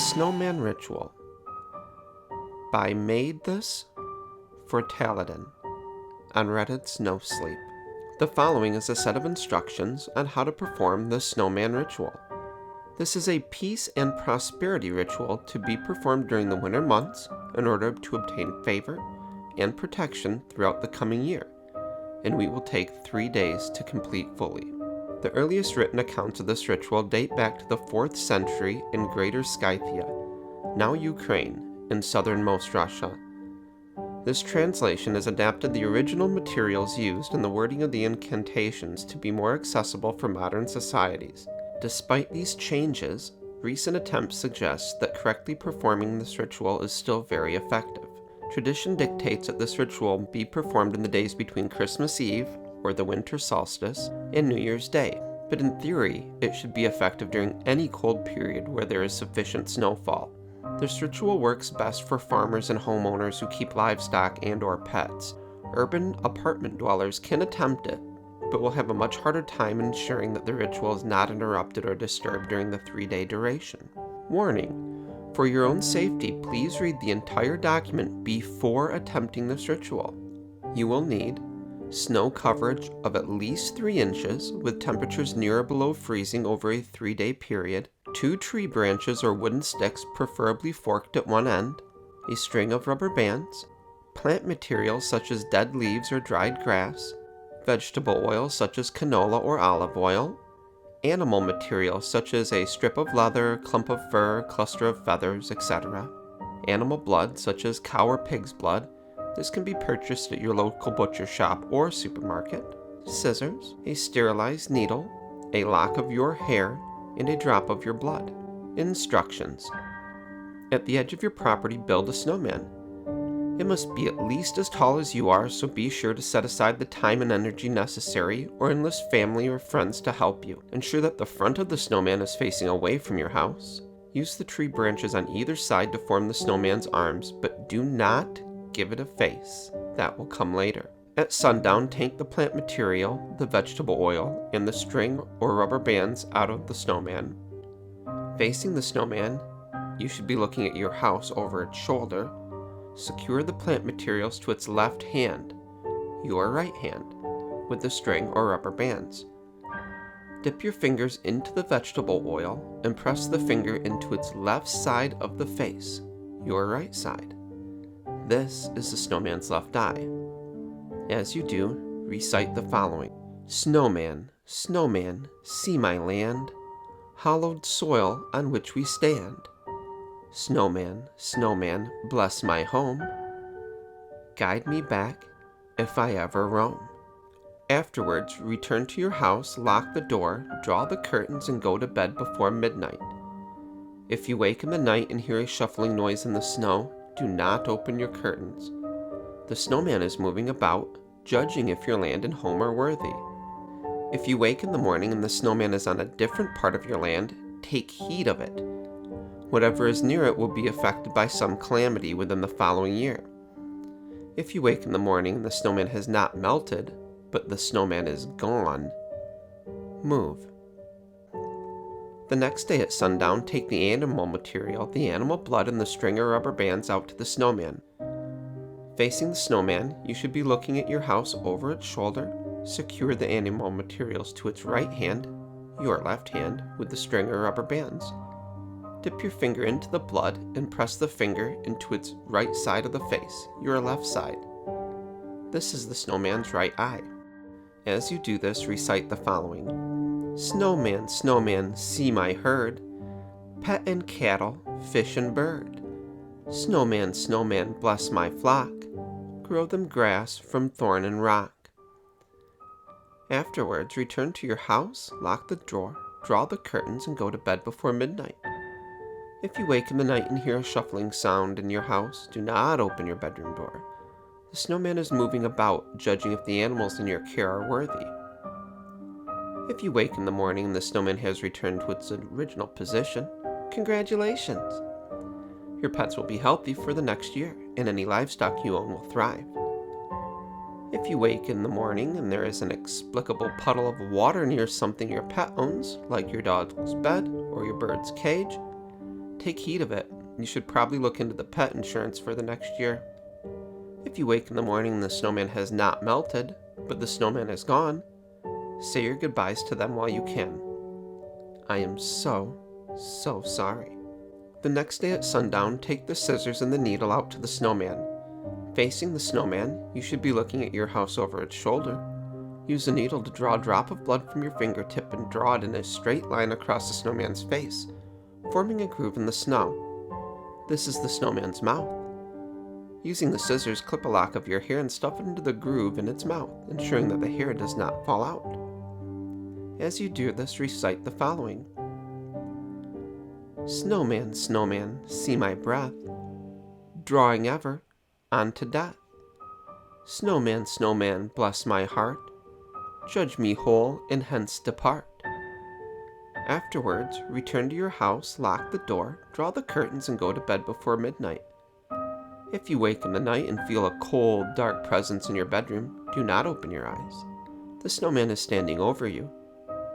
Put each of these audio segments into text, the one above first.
Snowman Ritual by Made This for Taladin on Reddit's No Sleep. The following is a set of instructions on how to perform the Snowman Ritual. This is a peace and prosperity ritual to be performed during the winter months in order to obtain favor and protection throughout the coming year, and we will take 3 days to complete fully. The earliest written accounts of this ritual date back to the 4th century in Greater Scythia, now Ukraine, in southernmost Russia. This translation has adapted the original materials used and the wording of the incantations to be more accessible for modern societies. Despite these changes, recent attempts suggest that correctly performing this ritual is still very effective. Tradition dictates that this ritual be performed in the days between Christmas Eve, or the winter solstice, and New Year's Day, but in theory, it should be effective during any cold period where there is sufficient snowfall. This ritual works best for farmers and homeowners who keep livestock and/or pets. Urban apartment dwellers can attempt it, but will have a much harder time ensuring that the ritual is not interrupted or disturbed during the 3-day duration. Warning: for your own safety, please read the entire document before attempting this ritual. You will need snow coverage of at least 3 inches with temperatures near or below freezing over a 3-day period, 2 tree branches or wooden sticks preferably forked at one end, a string of rubber bands, plant materials such as dead leaves or dried grass, vegetable oil such as canola or olive oil, animal materials such as a strip of leather, clump of fur, cluster of feathers, etc., animal blood such as cow or pig's blood. This can be purchased at your local butcher shop or supermarket, scissors, a sterilized needle, a lock of your hair, and a drop of your blood. Instructions: at the edge of your property, build a snowman. It must be at least as tall as you are, so be sure to set aside the time and energy necessary or enlist family or friends to help you. Ensure that the front of the snowman is facing away from your house. Use the tree branches on either side to form the snowman's arms, but do not give it a face. That will come later. At sundown, take the plant material, the vegetable oil, and the string or rubber bands out of the snowman. Facing the snowman, you should be looking at your house over its shoulder. Secure the plant materials to its left hand, your right hand, with the string or rubber bands. Dip your fingers into the vegetable oil and press the finger into its left side of the face, your right side. This is the snowman's left eye. As you do, recite the following: Snowman, snowman, see my land, hallowed soil on which we stand. Snowman, snowman, bless my home, guide me back if I ever roam. Afterwards, return to your house, lock the door, draw the curtains, and go to bed before midnight. If you wake in the night and hear a shuffling noise in the snow, do not open your curtains. The snowman is moving about, judging if your land and home are worthy. If you wake in the morning and the snowman is on a different part of your land, take heed of it. Whatever is near it will be affected by some calamity within the following year. If you wake in the morning and the snowman has not melted, but the snowman is gone, move. The next day at sundown, take the animal material, the animal blood, and the string or rubber bands out to the snowman. Facing the snowman, you should be looking at your house over its shoulder. Secure the animal materials to its right hand, your left hand, with the string or rubber bands. Dip your finger into the blood and press the finger into its right side of the face, your left side. This is the snowman's right eye. As you do this, recite the following: Snowman, snowman, see my herd, pet and cattle, fish and bird. Snowman, snowman, bless my flock, grow them grass from thorn and rock. Afterwards, return to your house, lock the door, draw the curtains, and go to bed before midnight. If you wake in the night and hear a shuffling sound in your house, do not open your bedroom door. The snowman is moving about, judging if the animals in your care are worthy. If you wake in the morning and the snowman has returned to its original position, congratulations! Your pets will be healthy for the next year, and any livestock you own will thrive. If you wake in the morning and there is an inexplicable puddle of water near something your pet owns, like your dog's bed or your bird's cage, take heed of it. You should probably look into the pet insurance for the next year. If you wake in the morning and the snowman has not melted, but the snowman is gone, say your goodbyes to them while you can. I am so sorry. The next day at sundown, take the scissors and the needle out to the snowman. Facing the snowman, you should be looking at your house over its shoulder. Use the needle to draw a drop of blood from your fingertip and draw it in a straight line across the snowman's face, forming a groove in the snow. This is the snowman's mouth. Using the scissors, clip a lock of your hair and stuff it into the groove in its mouth, ensuring that the hair does not fall out. As you do this, recite the following. Snowman, snowman, see my breath, drawing ever on to death. Snowman, snowman, bless my heart, judge me whole and hence depart. Afterwards, return to your house, lock the door, draw the curtains, and go to bed before midnight. If you wake in the night and feel a cold, dark presence in your bedroom, do not open your eyes. The snowman is standing over you,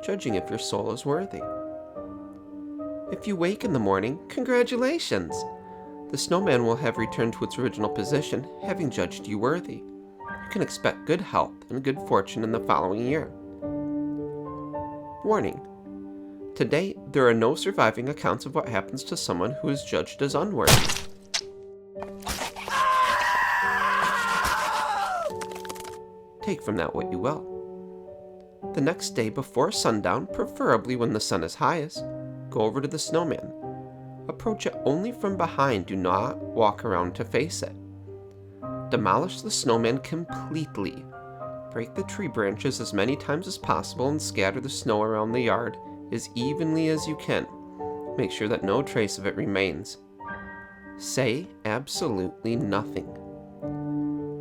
judging if your soul is worthy. If you wake in the morning, congratulations! The snowman will have returned to its original position, having judged you worthy. You can expect good health and good fortune in the following year. Warning. To date, there are no surviving accounts of what happens to someone who is judged as unworthy. Take from that what you will. The next day before sundown, preferably when the sun is highest, go over to the snowman. Approach it only from behind, do not walk around to face it. Demolish the snowman completely. Break the tree branches as many times as possible and scatter the snow around the yard as evenly as you can. Make sure that no trace of it remains. Say absolutely nothing.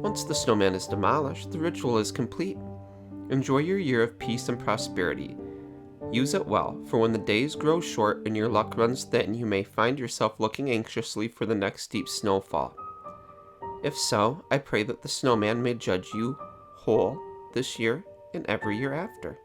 Once the snowman is demolished, the ritual is complete. Enjoy your year of peace and prosperity. Use it well, for when the days grow short and your luck runs thin, you may find yourself looking anxiously for the next deep snowfall. If so, I pray that the snowman may judge you whole this year and every year after.